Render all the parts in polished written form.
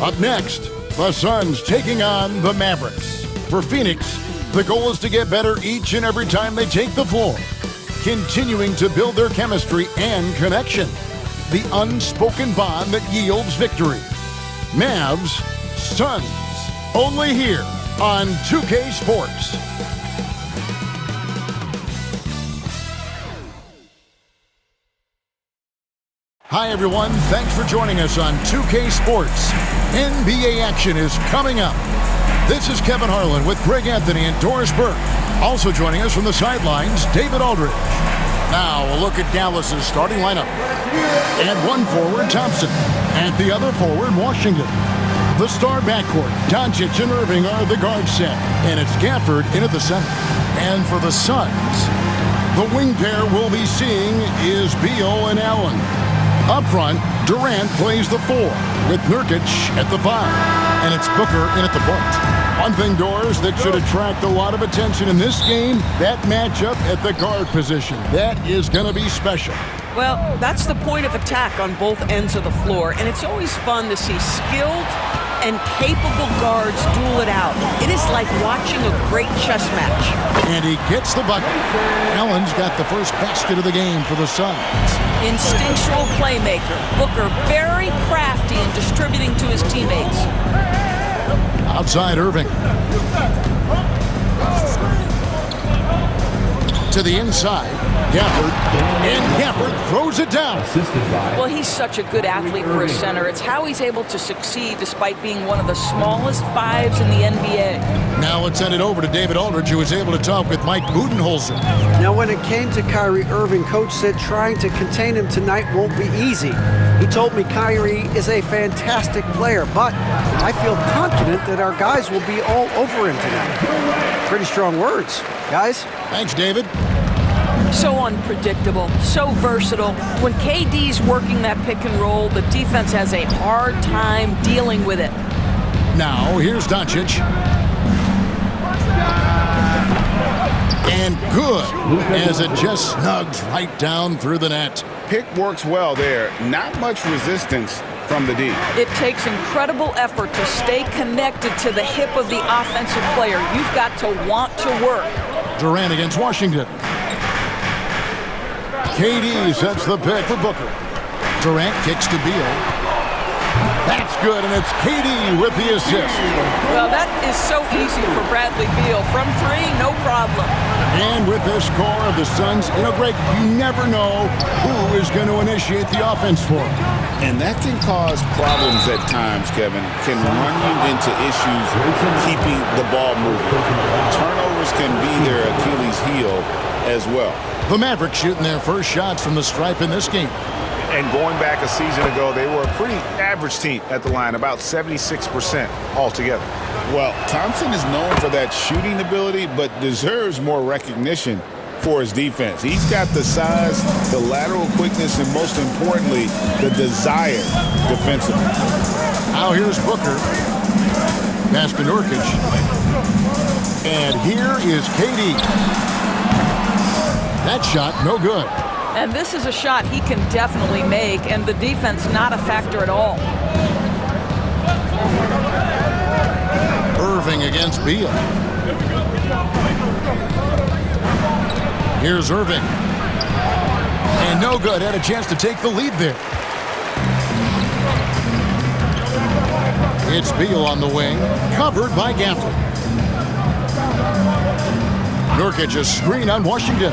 Up next, the Suns taking on the Mavericks. For Phoenix, the goal is to get better each and every time they take the floor, continuing to build their chemistry and connection, the unspoken bond that yields victory. Mavs, Suns, only here on 2K Sports. Hi everyone, thanks for joining us on 2K Sports. NBA action is coming up. This is Kevin Harlan with Greg Anthony and Doris Burke. Also joining us from the sidelines, David Aldridge. Now a look at Dallas's starting lineup. And one forward, Thompson. And the other forward, Washington. The star backcourt, Doncic and Irving are the guard set. And it's Gafford in at the center. And for the Suns, the wing pair we'll be seeing is Beal and Allen. Up front, Durant plays the 4 with Nurkic at the 5. And it's Booker in at the point. One thing, Doors, that should attract a lot of attention in this game, that matchup at the guard position. That is going to be special. Well, that's the point of attack on both ends of the floor, and it's always fun to see skilled and capable guards duel it out. It is like watching a great chess match. And he gets the bucket. Allen's got the first basket of the game for the Suns. Instinctual playmaker. Booker very crafty in distributing to his teammates. Outside Irving. To the inside, Gafford, and Gafford throws it down. Well, he's such a good athlete for a center. It's how he's able to succeed despite being one of the smallest 5s in the NBA. Now let's send it over to David Aldridge, who was able to talk with Mike Budenholzer. Now, when it came to Kyrie Irving, Coach said trying to contain him tonight won't be easy. He told me Kyrie is a fantastic player, but I feel confident that our guys will be all over him tonight. Pretty strong words, guys. Thanks, David. So unpredictable, so versatile. When KD's working that pick and roll, the defense has a hard time dealing with it. Now, here's Doncic. And good, as it just snugs right down through the net. Pick works well there. Not much resistance from the D. It takes incredible effort to stay connected to the hip of the offensive player. You've got to want to work. Durant against Washington. KD sets the pick for Booker. Durant kicks to Beal. That's good, and it's KD with the assist. Well, that is so easy for Bradley Beal. From 3, no problem. And with this score of the Suns, Greg, you never know who is going to initiate the offense for them. And that can cause problems at times, Kevin. Can run you into issues keeping the ball moving. Turnovers can be their Achilles heel as well. The Mavericks shooting their first shots from the stripe in this game. And going back a season ago, they were a pretty average team at the line, about 76% altogether. Well, Thompson is known for that shooting ability, but deserves more recognition for his defense. He's got the size, the lateral quickness, and most importantly, the desire defensively. Now here's Booker. Pass to Nurkic. And here is KD. That shot, no good. And this is a shot he can definitely make, and the defense not a factor at all. Irving against Beal. Here's Irving. And no good. Had a chance to take the lead there. It's Beal on the wing, covered by Gafford. Nurkic a screen on Washington.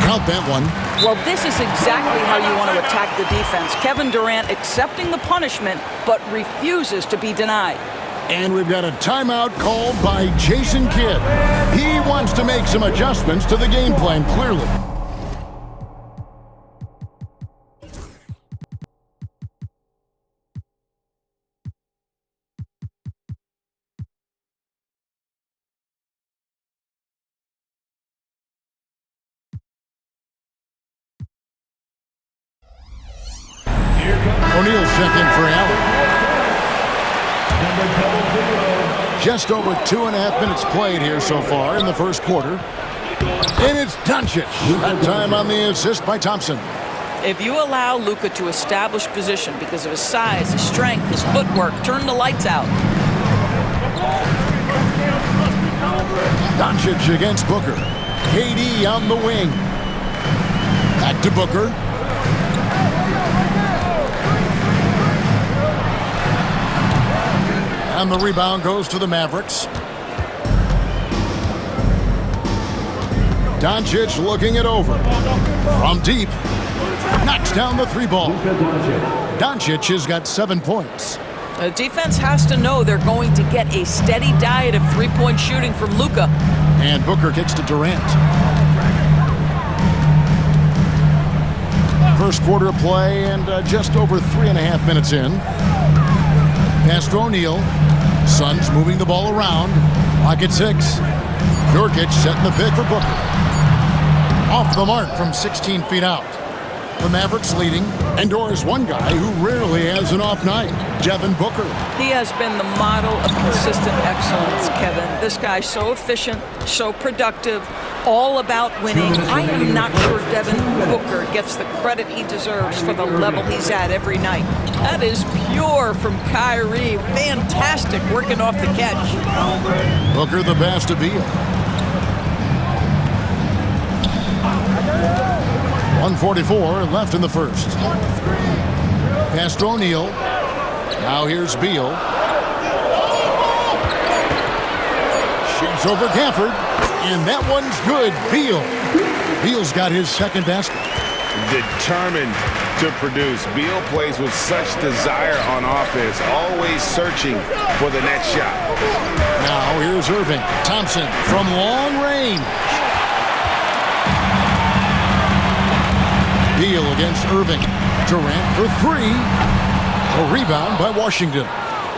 Count that one. Well, this is exactly how you want to attack the defense. Kevin Durant accepting the punishment, but refuses to be denied. And we've got a timeout called by Jason Kidd. He wants to make some adjustments to the game plan, clearly. O'Neal second for Allen. Just over 2.5 minutes played here so far in the first quarter. And it's Doncic. That time on the assist by Thompson. If you allow Luka to establish position because of his size, his strength, his footwork, turn the lights out. Doncic against Booker. KD on the wing. Back to Booker. And the rebound goes to the Mavericks. Doncic looking it over. From deep. Knocks down the three ball. Doncic has got 7 points. The defense has to know they're going to get a steady diet of three-point shooting from Luka. And Booker kicks to Durant. First quarter of play and just over 3.5 minutes in. Pass to O'Neal. Suns moving the ball around. Clock at 6. Nurkic setting the pick for Booker. Off the mark from 16 feet out. The Mavericks leading. And Doris, one guy who rarely has an off night, Devin Booker. He has been the model of consistent excellence, Kevin. This guy's so efficient, so productive, all about winning. I am not sure Devin Booker gets the credit he deserves for the level he's at every night. That is pure from Kyrie. Fantastic working off the catch. Booker the pass to Beal. 1:44 left in the first. Pass to O'Neal. Now here's Beal. Shoots over Gafford. And that one's good. Beal's got his second basket. Determined to produce. Beal plays with such desire on offense, always searching for the next shot. Now here's Irving. Thompson from long range. Beal against Irving. Durant for 3. A rebound by Washington.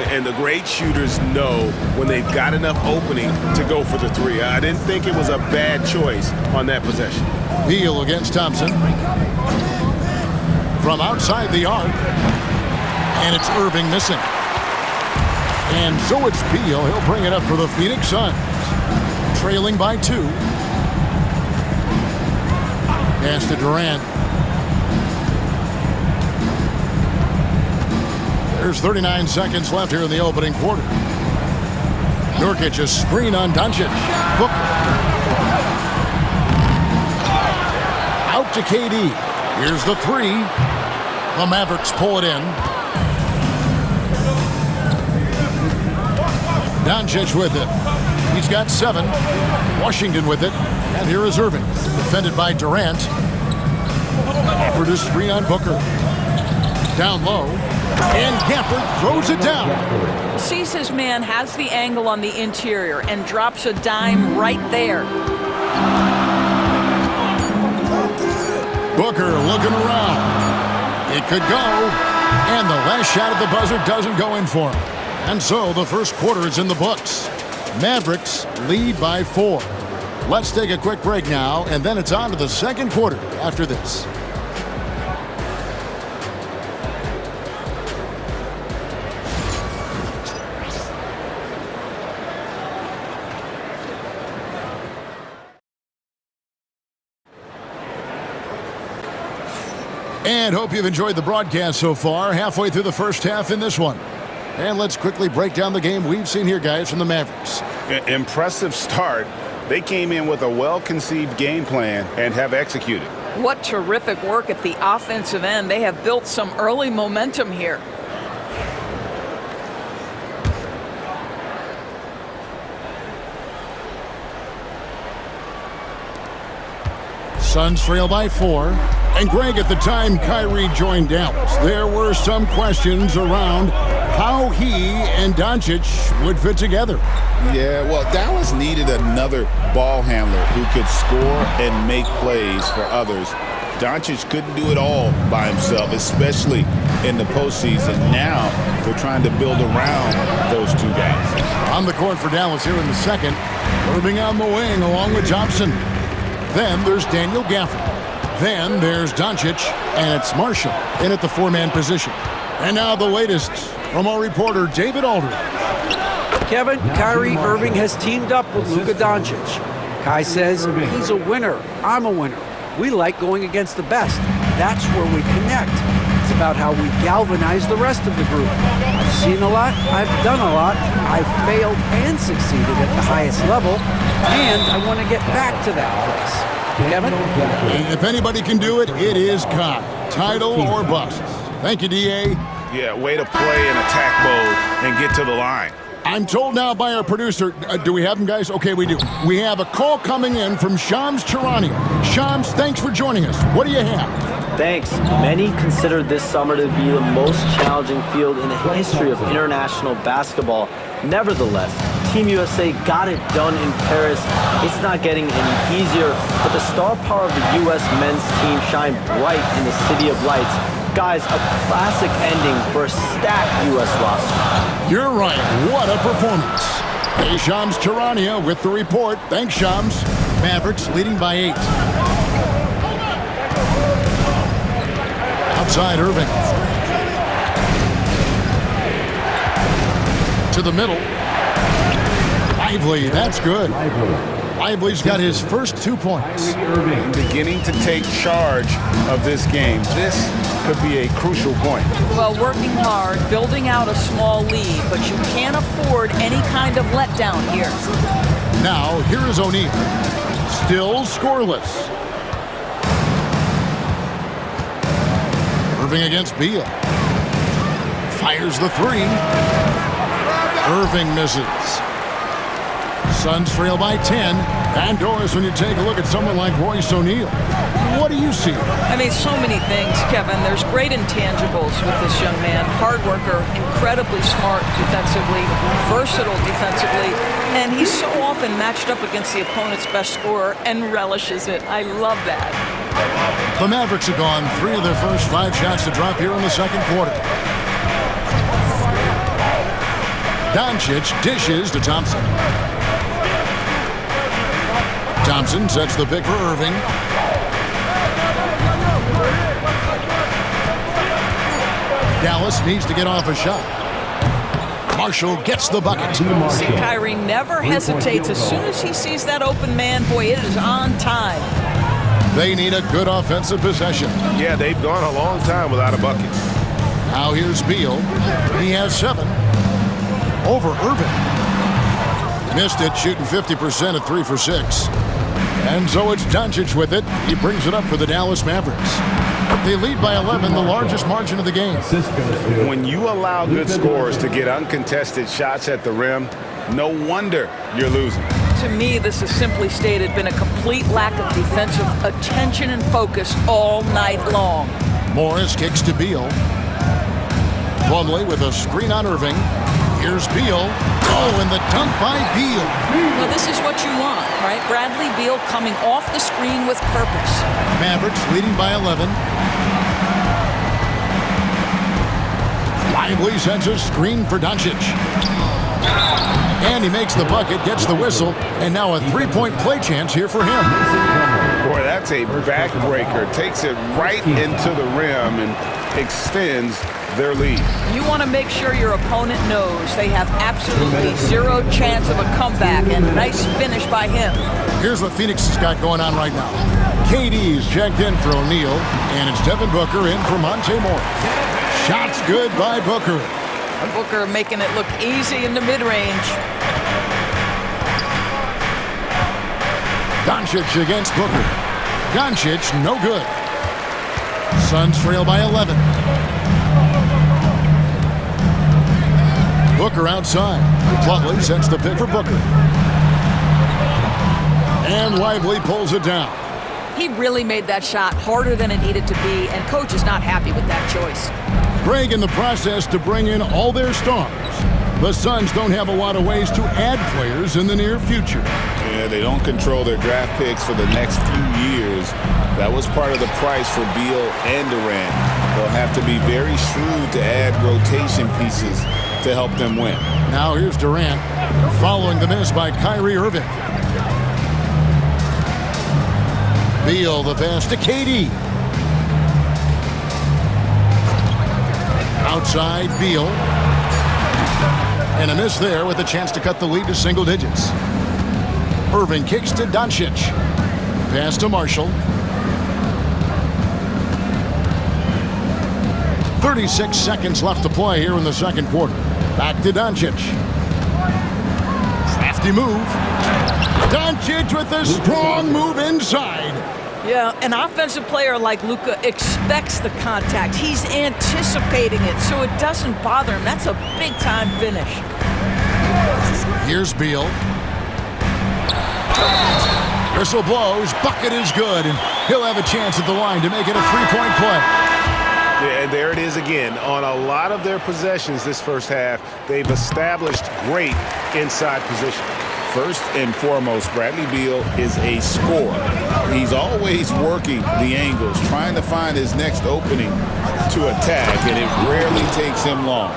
And the great shooters know when they've got enough opening to go for the 3. I didn't think it was a bad choice on that possession. Beal against Thompson. From outside the arc. And it's Irving missing. And so it's Beal. He'll bring it up for the Phoenix Suns. Trailing by 2. Pass to Durant. There's 39 seconds left here in the opening quarter. Nurkic a screen on Doncic. Booker. Out to KD. Here's the 3. The Mavericks pull it in. Doncic with it. He's got 7. Washington with it. And here is Irving. Defended by Durant. Offered a screen on Booker. Down low. And Gafford throws it down. Sees his man, has the angle on the interior, and drops a dime right there. Booker looking around. It could go. And the last shot at the buzzer doesn't go in for him. And so the first quarter is in the books. Mavericks lead by 4. Let's take a quick break now, and then it's on to the second quarter after this. And hope you've enjoyed the broadcast so far. Halfway through the first half in this one. And let's quickly break down the game we've seen here, guys, from the Mavericks. Impressive start. They came in with a well-conceived game plan and have executed. What terrific work at the offensive end. They have built some early momentum here. Suns trail by 4. And Greg, at the time Kyrie joined Dallas, there were some questions around how he and Doncic would fit together. Yeah, well, Dallas needed another ball handler who could score and make plays for others. Doncic couldn't do it all by himself, especially in the postseason. Now they're trying to build around those 2 guys. On the court for Dallas here in the second. Irving on the wing along with Thompson. Then there's Daniel Gafford. Then there's Doncic, and it's Marshall in at the 4-man position. And now the latest from our reporter, David Aldridge. Kevin, Kyrie Irving has teamed up with Luka Doncic. Kai says he's a winner. I'm a winner. We like going against the best. That's where we connect. It's about how we galvanize the rest of the group. I've seen a lot, I've done a lot, I've failed and succeeded at the highest level, and I want to get back to that place. Kevin? If anybody can do it, it is Cobb. Title or bust. Thank you, D.A. Yeah, way to play in attack mode and get to the line. I'm told now by our producer, do we have him, guys? Okay, we do. We have a call coming in from Shams Charania. Shams, thanks for joining us. What do you have? Thanks. Many consider this summer to be the most challenging field in the history of international basketball. Nevertheless, Team USA got it done in Paris. It's not getting any easier, but the star power of the U.S. men's team shined bright in the City of Lights. Guys, a classic ending for a stacked U.S. roster. You're right. What a performance. Hey, Shams Charania with the report. Thanks, Shams. Mavericks leading by 8. Outside Irving. To the middle. Lively, that's good. Lively's got his first 2 points. Beginning to take charge of this game. This could be a crucial point. Well, working hard, building out a small lead, but you can't afford any kind of letdown here. Now, here is O'Neal. Still scoreless. Irving against Beal. Fires the 3. Irving misses. Suns trail by 10. And Doris, when you take a look at someone like Royce O'Neal, what do you see? I mean, so many things, Kevin. There's great intangibles with this young man. Hard worker, incredibly smart defensively, versatile defensively, and he's so often matched up against the opponent's best scorer and relishes it. I love that. The Mavericks have gone 3 of their first 5 shots to drop here in the second quarter. Doncic dishes to Thompson. Thompson sets the pick for Irving. Dallas needs to get off a shot. Marshall gets the bucket. See, Kyrie never hesitates. As soon as he sees that open man, boy, it is on time. They need a good offensive possession. Yeah, they've gone a long time without a bucket. Now here's Beal. He has 7. Over Irving. Missed it, shooting 50% at 3 for 6. And so it's Doncic with it. He brings it up for the Dallas Mavericks. They lead by 11, the largest margin of the game. When you allow good scorers to get uncontested shots at the rim, no wonder you're losing. To me, this has simply stated been a complete lack of defensive attention and focus all night long. Morris kicks to Beal. Plumlee with a screen on Irving. Here's Beal. Oh, and the dunk by Beal. Well, this is what you want, right? Bradley Beal coming off the screen with purpose. Mavericks leading by 11. Lively sends a screen for Doncic. And he makes the bucket, gets the whistle, and now a 3-point play chance here for him. Boy, that's a backbreaker. Takes it right into the rim and extends their lead. You want to make sure your opponent knows they have absolutely zero chance of a comeback, and nice finish by him. Here's what Phoenix has got going on right now. KD's checked in for O'Neal, and it's Devin Booker in for Monte Morris. Shots good by Booker. Booker making it look easy in the mid-range. Doncic against Booker. Doncic, no good. Suns trail by 11. Booker outside. Plumlee sets the pick for Booker. And Lively pulls it down. He really made that shot harder than it needed to be, and coach is not happy with that choice. Greg in the process to bring in all their stars. The Suns don't have a lot of ways to add players in the near future. Yeah, they don't control their draft picks for the next few years. That was part of the price for Beal and Durant. They'll have to be very shrewd to add rotation pieces to help them win. Now here's Durant following the miss by Kyrie Irving. Beal the pass to KD. Outside Beal. And a miss there with a chance to cut the lead to single digits. Irving kicks to Doncic. Pass to Marshall. 36 seconds left to play here in the second quarter. Back to Doncic. Crafty move. Doncic with a strong move inside. Yeah, an offensive player like Luka expects the contact. He's anticipating it, so it doesn't bother him. That's a big-time finish. Here's Beal. Whistle blows. Bucket is good, and he'll have a chance at the line to make it a three-point play. Yeah, and there it is again. On a lot of their possessions this first half, they've established great inside position. First and foremost, Bradley Beal is a scorer. He's always working the angles, trying to find his next opening to attack, and it rarely takes him long.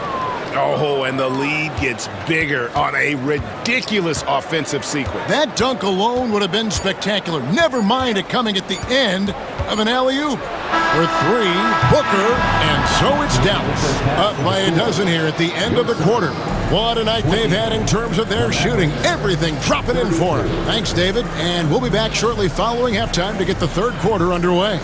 Oh, and the lead gets bigger on a ridiculous offensive sequence. That dunk alone would have been spectacular. Never mind it coming at the end of an alley-oop. For three, Booker, and so it's Dallas. Up by a dozen here at the end of the quarter. What a night they've had in terms of their shooting. Everything dropping in for them. Thanks, David. And we'll be back shortly following halftime to get the third quarter underway.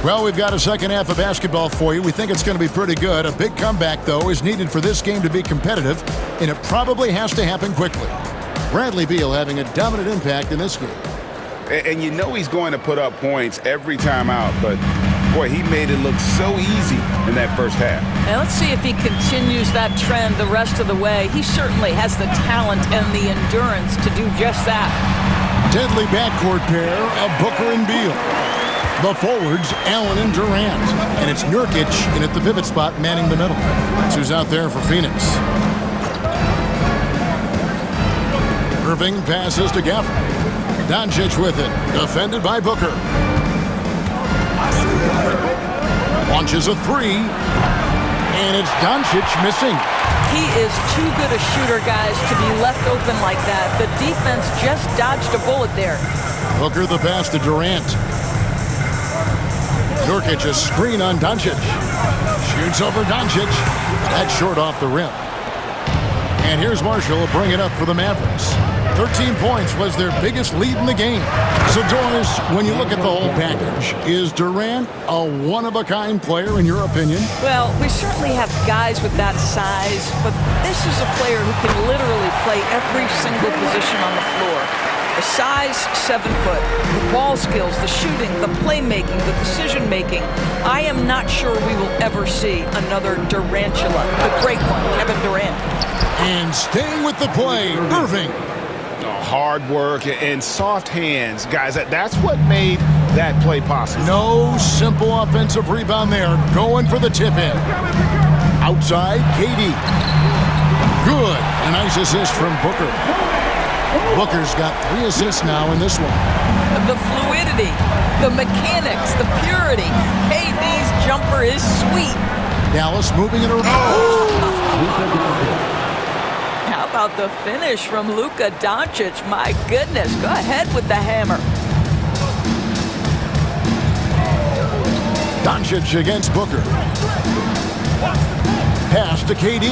Well, we've got a second half of basketball for you. We think it's going to be pretty good. A big comeback, though, is needed for this game to be competitive, and it probably has to happen quickly. Bradley Beal having a dominant impact in this game. And you know he's going to put up points every time out, but, boy, he made it look so easy in that first half. And let's see if he continues that trend the rest of the way. He certainly has the talent and the endurance to do just that. Deadly backcourt pair of Booker and Beal. The forwards, Allen and Durant. And it's Nurkic in at the pivot spot, manning the middle. That's who's out there for Phoenix. Irving passes to Gafford. Doncic with it. Defended by Booker. Launches a three. And it's Doncic missing. He is too good a shooter, guys, to be left open like that. The defense just dodged a bullet there. Booker the pass to Durant. Nurkic a screen on Doncic. Shoots over Doncic. That's short off the rim. And here's Marshall to bring it up for the Mavericks. 13 points was their biggest lead in the game. So, Doris, when you look at the whole package, is Durant a one-of-a-kind player in your opinion? Well, we certainly have guys with that size, but this is a player who can literally play every single position on the floor. The size, 7 foot. The ball skills, the shooting, the playmaking, the decision-making. I am not sure we will ever see another Durantula, the great one, Kevin Durant. And staying with the play, Irving. Hard work and soft hands. Guys, that's what made that play possible. No simple offensive rebound there. Going for the tip-in. Outside, KD. Good. A nice assist from Booker. Booker's got 3 assists now in this one. The fluidity, the mechanics, the purity. KD's jumper is sweet. Dallas moving it around. How about the finish from Luka Doncic? My goodness, go ahead with the hammer. Doncic against Booker. Pass to KD.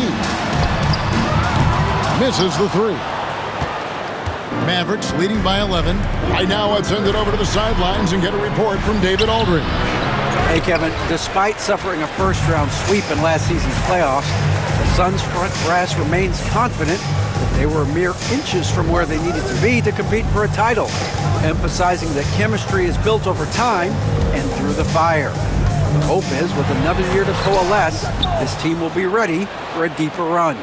Misses the 3. Mavericks leading by 11. Right now, let's send it over to the sidelines and get a report from David Aldridge. Hey, Kevin, despite suffering a first-round sweep in last season's playoffs, the Suns' front brass remains confident that they were mere inches from where they needed to be to compete for a title, emphasizing that chemistry is built over time and through the fire. The hope is, with another year to coalesce, this team will be ready for a deeper run.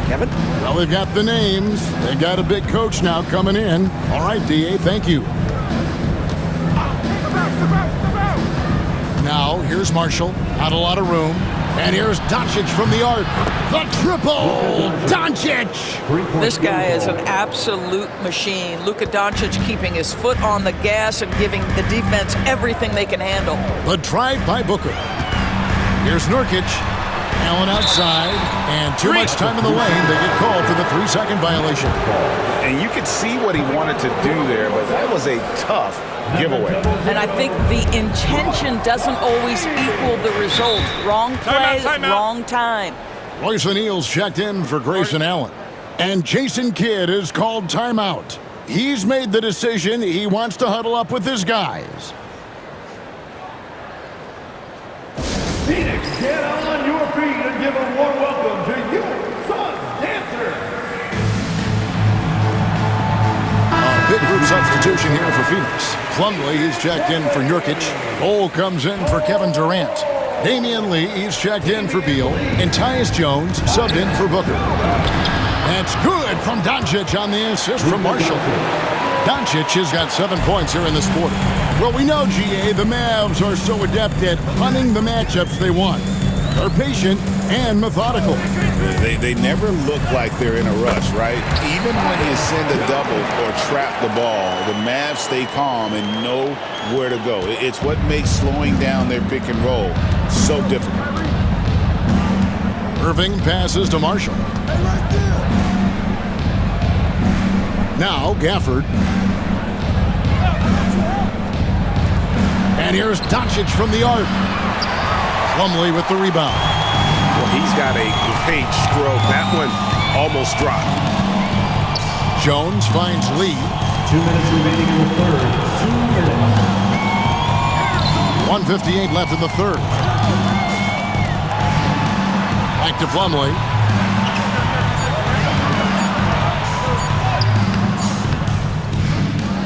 Kevin? Well, they've got the names. They've got a big coach now coming in. All right, D.A., thank you. Now, here's Marshall. Not a lot of room. And here's Doncic from the arc. The triple! Doncic! This guy is an absolute machine. Luka Doncic keeping his foot on the gas and giving the defense everything they can handle. The drive by Booker. Here's Nurkic. Allen outside, and too much time in the lane. They get called for the 3-second violation. And you could see what he wanted to do there, but that was a tough giveaway. And I think the intention doesn't always equal the result. Wrong play, wrong time. Royce O'Neal's checked in for Grayson Allen. And Jason Kidd is called timeout. He's made the decision he wants to huddle up with his guys. Phoenix, get on your feet and give a warm welcome to your son's dancer. A big group substitution here for Phoenix. Plumlee is checked in for Nurkic. Cole comes in for Kevin Durant. Damian Lee is checked in for Beal. And Tyus Jones subbed in for Booker. That's good from Doncic on the assist from Marshall. Doncic has got 7 points here in this quarter. Well, we know, GA, the Mavs are so adept at hunting the matchups they want. They're patient and methodical. They never look like they're in a rush, right? Even when you send a double or trap the ball, the Mavs stay calm and know where to go. It's what makes slowing down their pick and roll so difficult. Irving passes to Marshall. Now Gafford. And here's Doncic from the arc. Plumlee with the rebound. Well, he's got a great stroke. That one almost dropped. Jones finds Lee. 2 minutes remaining in the third. 2 minutes. 1:58 left in the third. Back to Plumlee.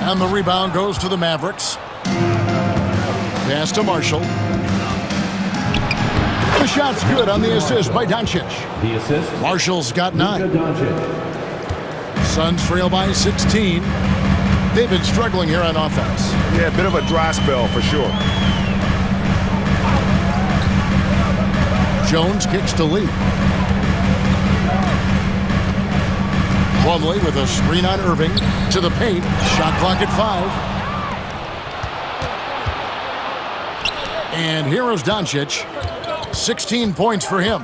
And the rebound goes to the Mavericks. Pass to Marshall. The shot's good on the assist by Doncic. The assist. Marshall's got 9. Luka Doncic. Suns trail by 16. They've been struggling here on offense. Yeah, a bit of a dry spell for sure. Jones kicks to Lee. Plumlee with a screen on Irving. To the paint. Shot clock at 5. And here is Doncic. 16 points for him.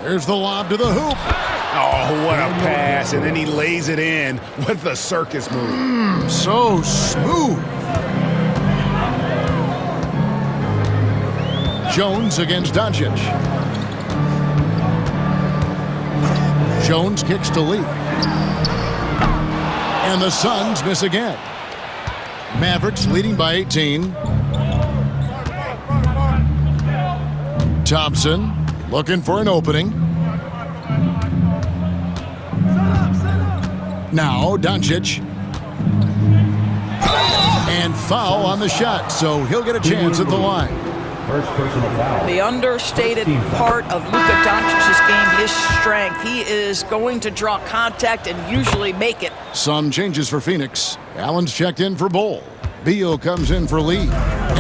There's the lob to the hoop. Oh, what a pass. And then he lays it in with the circus move. So smooth. Jones against Doncic. Jones kicks to Lee. And the Suns miss again. Mavericks leading by 18. Thompson looking for an opening. Now Doncic. And foul on the shot, so he'll get a chance at the line. First personal foul. The understated part of Luka Doncic's game, his strength. He is going to draw contact and usually make it. Some changes for Phoenix. Allen's checked in for Bull. Beal comes in for Lee.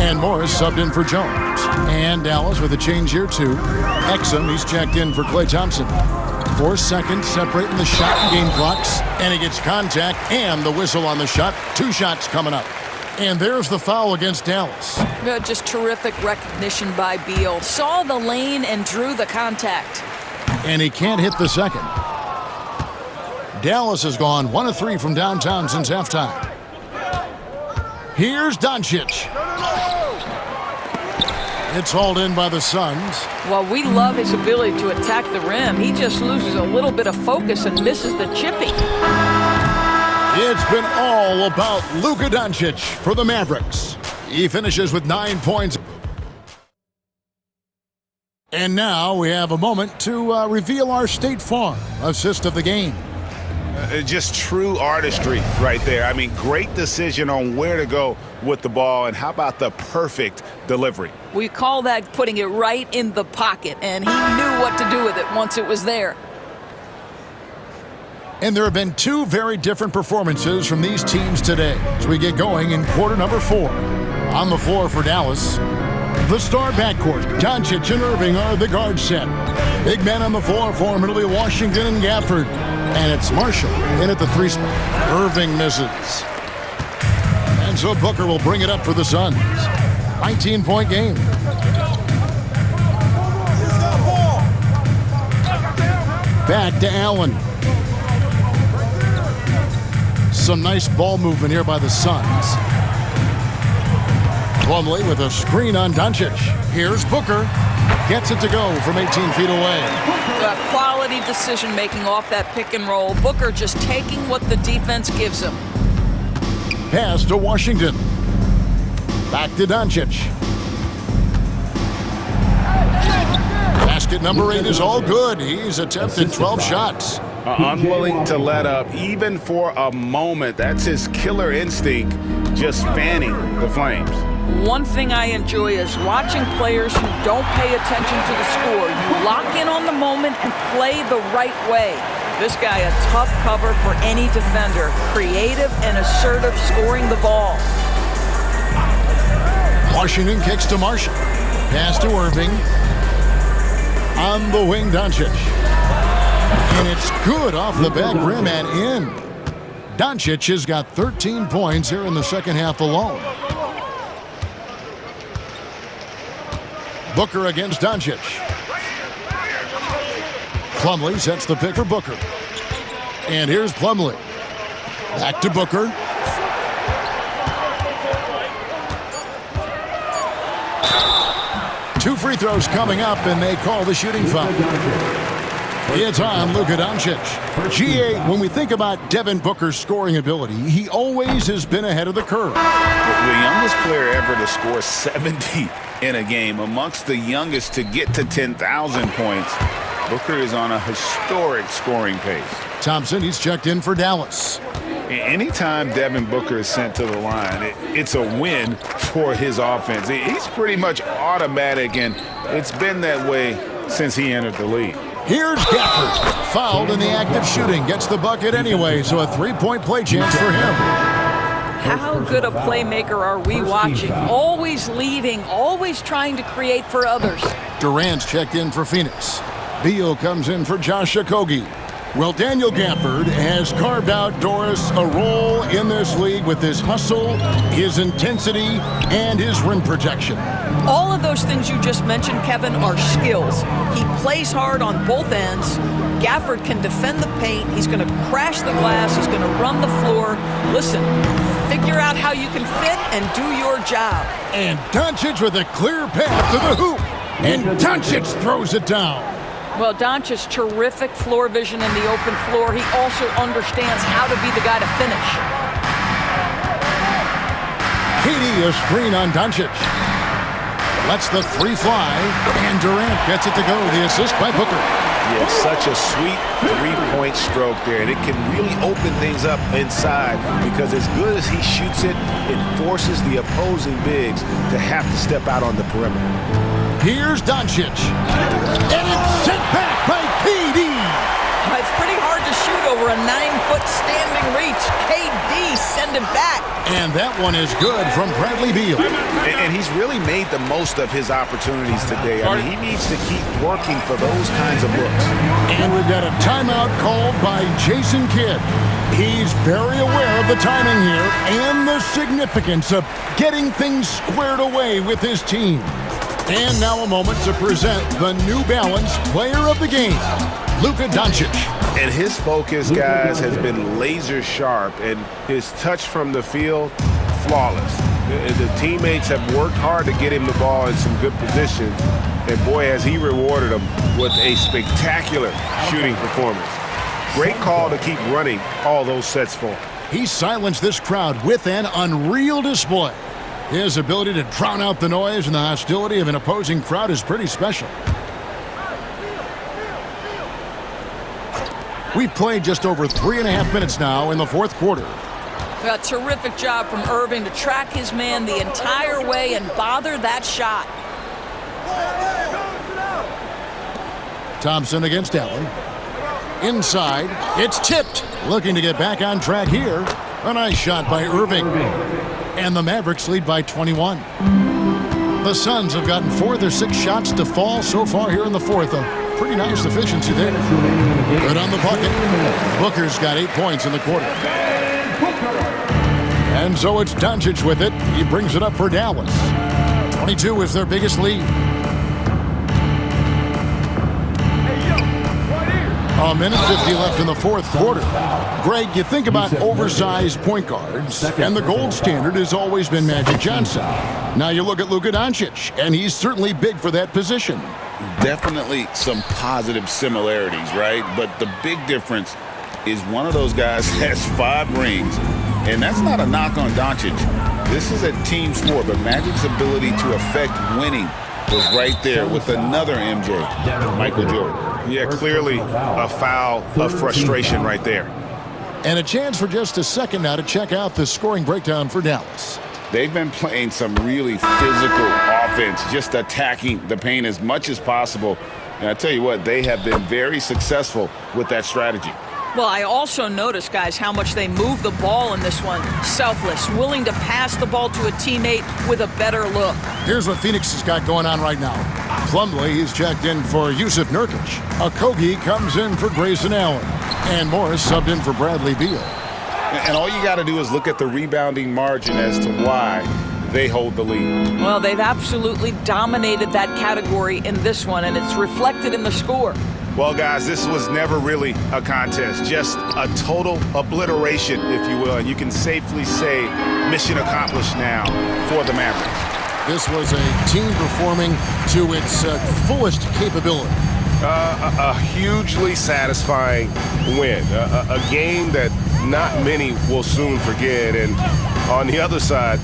And Morris subbed in for Jones. And Dallas with a change here too. Exum, he's checked in for Klay Thompson. 4 seconds separating the shot and game clocks. And he gets contact and the whistle on the shot. 2 shots coming up. And there's the foul against Dallas. Just terrific recognition by Beal. Saw the lane and drew the contact. And he can't hit the second. Dallas has gone 1 of 3 from downtown since halftime. Here's Doncic. It's hauled in by the Suns. Well, we love his ability to attack the rim. He just loses a little bit of focus and misses the chipping. It's been all about Luka Doncic for the Mavericks. He finishes with 9 points. And now we have a moment to reveal our State Farm assist of the game. Just true artistry right there. I mean, great decision on where to go with the ball, and how about the perfect delivery? We call that putting it right in the pocket, and he knew what to do with it once it was there. And there have been 2 very different performances from these teams today as we get going in quarter number 4. On the floor for Dallas, the star backcourt, Doncic and Irving are the guard set. Big men on the floor for him, it'll be Washington and Gafford. And it's Marshall in at the 3 spot. Irving misses. And so Booker will bring it up for the Suns. 19-point game. Back to Allen. Some nice ball movement here by the Suns. Plumlee with a screen on Doncic. Here's Booker. Gets it to go from 18 feet away. Quality decision-making off that pick and roll. Booker just taking what the defense gives him. Pass to Washington. Back to Doncic. Basket number 8 is all good. He's attempted 12 shots. Unwilling to let up even for a moment. That's his killer instinct, just fanning the flames. One thing I enjoy is watching players who don't pay attention to the score. You lock in on the moment and play the right way. This guy a tough cover for any defender. Creative and assertive scoring the ball. Washington kicks to Marshall. Pass to Irving. On the wing, Doncic. And it's good off the back rim and in. Doncic has got 13 points here in the second half alone. Booker against Doncic. Plumlee sets the pick for Booker. And here's Plumlee. Back to Booker. Two free throws coming up, and they call the shooting foul. It's on Luka Doncic. GA, when we think about Devin Booker's scoring ability, he always has been ahead of the curve. The youngest player ever to score 70 in a game, amongst the youngest to get to 10,000 points. Booker is on a historic scoring pace. Thompson, he's checked in for Dallas. Anytime Devin Booker is sent to the line, it's a win for his offense. He's pretty much automatic, and it's been that way since he entered the league. Here's Gafford. Fouled in the act of shooting. Gets the bucket anyway, so a 3-point play chance for him. How good a playmaker are we watching? Always leading, always trying to create for others. Durant's checked in for Phoenix. Beal comes in for Josh Okogie. Well, Daniel Gafford has carved out Doris a role in this league with his hustle, his intensity, and his rim protection. All of those things you just mentioned, Kevin, are skills. He plays hard on both ends. Gafford can defend the paint. He's going to crash the glass. He's going to run the floor. Listen, figure out how you can fit and do your job. And Doncic with a clear path to the hoop. And Doncic throws it down. Well, Doncic's terrific floor vision in the open floor. He also understands how to be the guy to finish. KD, a screen on Doncic. Lets the three fly, and Durant gets it to go. The assist by Booker. Yeah, it's such a sweet three-point stroke there, and it can really open things up inside because as good as he shoots it, it forces the opposing bigs to have to step out on the perimeter. Here's Doncic. And it's sent back by KD. It's pretty hard to shoot over a 9-foot standing reach. KD send it back. And that one is good from Bradley Beal. And he's really made the most of his opportunities today. I mean, he needs to keep working for those kinds of looks. And we've got a timeout called by Jason Kidd. He's very aware of the timing here and the significance of getting things squared away with his team. And now a moment to present the New Balance Player of the Game, Luka Doncic. And his focus, guys, has been laser sharp, and his touch from the field, flawless. The teammates have worked hard to get him the ball in some good positions, and boy, has he rewarded them with a spectacular shooting performance. Great call to keep running all those sets full. He silenced this crowd with an unreal display. His ability to drown out the noise and the hostility of an opposing crowd is pretty special. We've played just over 3.5 minutes now in the fourth quarter. A terrific job from Irving to track his man the entire way and bother that shot. Thompson against Allen. Inside, it's tipped. Looking to get back on track here. A nice shot by Irving. and the Mavericks lead by 21. The Suns have gotten 4 of their 6 shots to fall so far here in the fourth. A pretty nice efficiency there. Good on the bucket. Booker's got 8 points in the quarter. And so it's Doncic with it. He brings it up for Dallas. 22 is their biggest lead. A minute 50 left in the fourth quarter. Greg, you think about oversized point guards, and the gold standard has always been Magic Johnson. Now you look at Luka Doncic, and he's certainly big for that position. Definitely some positive similarities, right? But the big difference is one of those guys has 5 rings, and that's not a knock on Doncic. This is a team sport, but Magic's ability to affect winning was right there with another MJ, Michael Jordan. Yeah, clearly a foul of frustration right there. And a chance for just a second now to check out the scoring breakdown for Dallas. They've been playing some really physical offense, just attacking the paint as much as possible. And I tell you what, they have been very successful with that strategy. Well, I also noticed, guys, how much they move the ball in this one. Selfless, willing to pass the ball to a teammate with a better look. Here's what Phoenix has got going on right now. Plumlee is checked in for Yusuf Nurkic. Okogie comes in for Grayson Allen. And Morris subbed in for Bradley Beal. And all you got to do is look at the rebounding margin as to why they hold the lead. Well, they've absolutely dominated that category in this one, and it's reflected in the score. Well, guys, this was never really a contest, just a total obliteration, if you will. And you can safely say mission accomplished now for the Mavericks. This was a team performing to its fullest capability. A hugely satisfying win, a game that not many will soon forget, and on the other side,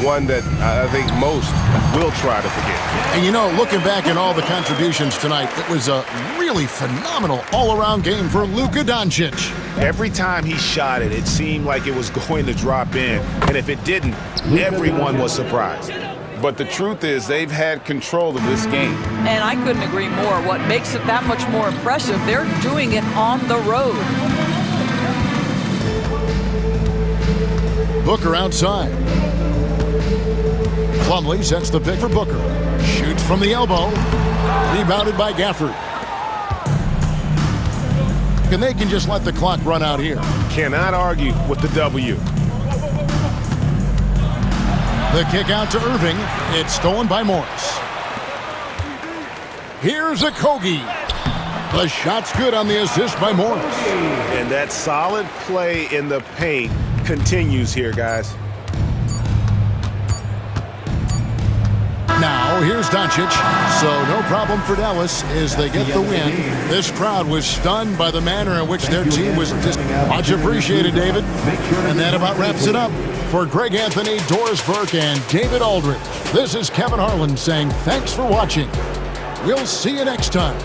one that I think most will try to forget. And you know, looking back at all the contributions tonight, it was a really phenomenal all-around game for Luka Doncic. Every time he shot it, it seemed like it was going to drop in, and if it didn't, everyone was surprised. But the truth is they've had control of this game. And I couldn't agree more. What makes it that much more impressive, they're doing it on the road. Booker outside. Plumlee sets the pick for Booker. Shoots from the elbow. Rebounded by Gafford. And they can just let the clock run out here. Cannot argue with the W. The kick out to Irving. It's stolen by Morris. Here's Okogie. The shot's good on the assist by Morris. And that solid play in the paint continues here, guys. Now, here's Doncic. So no problem for Dallas as they get the win. This crowd was stunned by the manner in which their team was just much appreciated, David. And that about wraps it up. For Greg Anthony, Doris Burke, and David Aldridge, this is Kevin Harlan saying thanks for watching. We'll see you next time.